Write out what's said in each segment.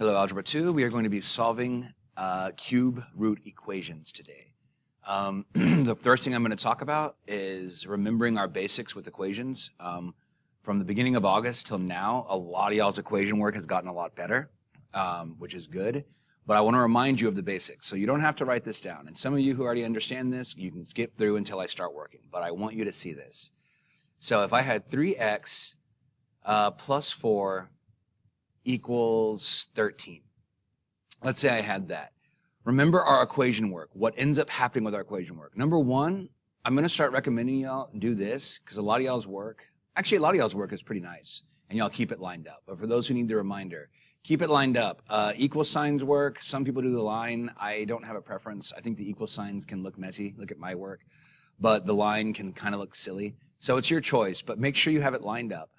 Hello, Algebra 2. We are going to be solving cube root equations today. The first thing I'm going to talk about is remembering our basics with equations. From the beginning of August till now, a lot of y'all's equation work has gotten a lot better, which is good. But I want to remind you of the basics. So you don't have to write this down. And some of you who already understand this, you can skip through until I start working. But I want you to see this. So if I had 3x plus 4 equals 13. Let's say I had that. Remember our equation work. What ends up happening with our equation work? Number one, I'm going to start recommending y'all do this because a lot of y'all's work, actually a lot of y'all's work is pretty nice and y'all keep it lined up. But for those who need the reminder, keep it lined up. Equal signs work. Some people do the line. I don't have a preference. I think the equal signs can look messy. Look at my work. But the line can kind of look silly. So it's your choice, but make sure you have it lined up.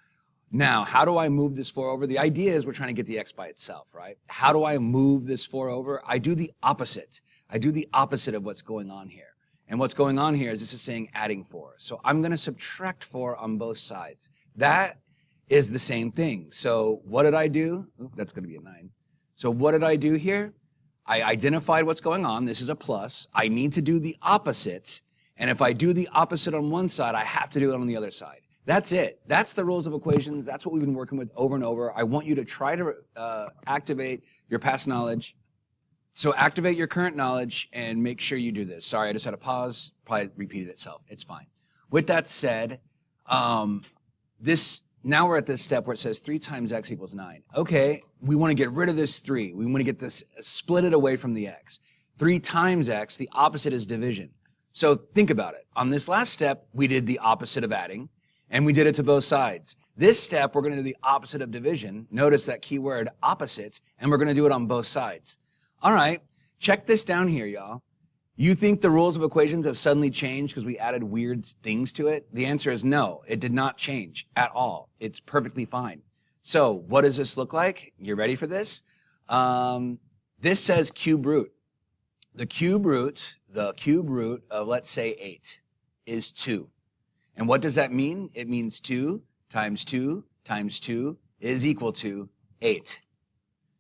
Now, how do I move this 4 over? The idea is we're trying to get the x by itself, right? How do I move this 4 over? I do the opposite. I do the opposite of what's going on here. And what's going on here is this is saying adding 4. So I'm going to subtract 4 on both sides. That is the same thing. So what did I do? Ooh, that's going to be a 9. So what did I do here? I identified what's going on. This is a plus. I need to do the opposite. And if I do the opposite on one side, I have to do it on the other side. That's it. That's the rules of equations. That's what we've been working with over and over. I want you to try to activate your past knowledge. So activate your current knowledge and make sure you do this. Sorry, I just had a pause. Probably repeated itself. It's fine. With that said, now we're at this step where it says 3 times x equals 9. Okay, we want to get rid of this 3. We want to get this, split it away from the x. 3 times x, the opposite is division. So think about it. On this last step, we did the opposite of adding. And we did it to both sides. This step, we're going to do the opposite of division. Notice that keyword opposites, and we're going to do it on both sides. All right, check this down here, y'all. You think the rules of equations have suddenly changed because we added weird things to it? The answer is no, it did not change at all. It's perfectly fine. So what does this look like? You ready for this? This says cube root. The cube root of, let's say, 8 is 2. And what does that mean? It means 2 times 2 times 2 is equal to 8.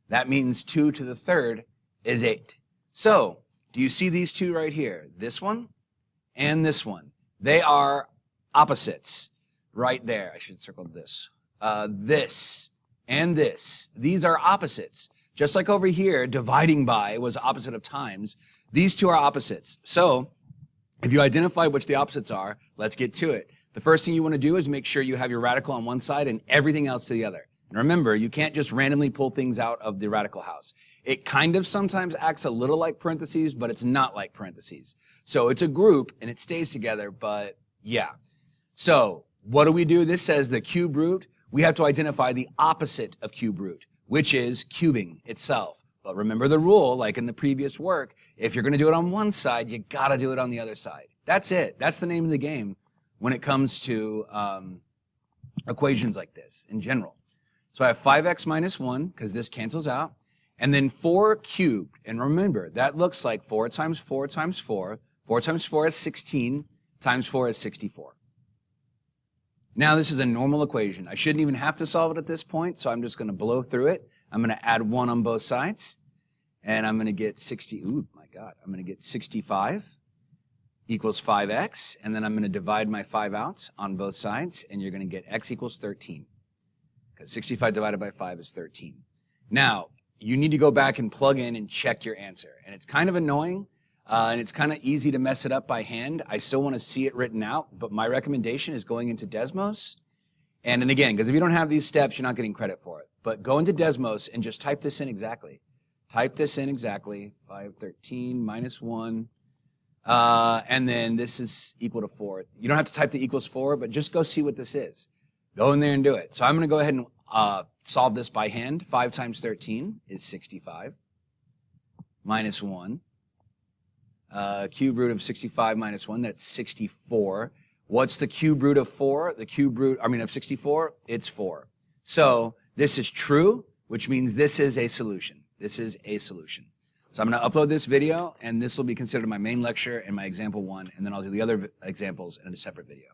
That means 2 to the third is 8. So, do you see these two right here? This one and this one. They are opposites right there. I should circle this. This and this. These are opposites. Just like over here, dividing by was opposite of times. These two are opposites. So, if you identify which the opposites are, let's get to it. The first thing you want to do is make sure you have your radical on one side and everything else to the other. And remember, you can't just randomly pull things out of the radical house. It kind of sometimes acts a little like parentheses, but it's not like parentheses. So it's a group and it stays together, but yeah. So what do we do? This says the cube root. We have to identify the opposite of cube root, which is cubing itself. But remember the rule, like in the previous work, if you're going to do it on one side, you got to do it on the other side. That's it. That's the name of the game when it comes to equations like this in general. So I have 5x minus 1, because this cancels out, and then 4 cubed. And remember, that looks like 4 times 4 times 4. 4 times 4 is 16, times 4 is 64. Now this is a normal equation. I shouldn't even have to solve it at this point, so I'm just going to blow through it. I'm going to add 1 on both sides, and I'm going to get 65 equals 5x, and then I'm going to divide my 5 out on both sides, and you're going to get x equals 13, because 65 divided by 5 is 13. Now, you need to go back and plug in and check your answer, and it's kind of annoying, and it's kind of easy to mess it up by hand. I still want to see it written out, but my recommendation is going into Desmos. And then again, because if you don't have these steps, you're not getting credit for it. But go into Desmos and just type this in exactly. Type this in exactly. 513 minus 1. And then this is equal to 4. You don't have to type the equals 4, but just go see what this is. Go in there and do it. So I'm going to go ahead and solve this by hand. 5 times 13 is 65. Minus 1. Cube root of 65 minus 1, that's 64. What's the cube root of 4? Of 64, it's 4. So this is true, which means this is a solution. This is a solution. So I'm going to upload this video, and this will be considered my main lecture and my example 1, and then I'll do the other examples in a separate video.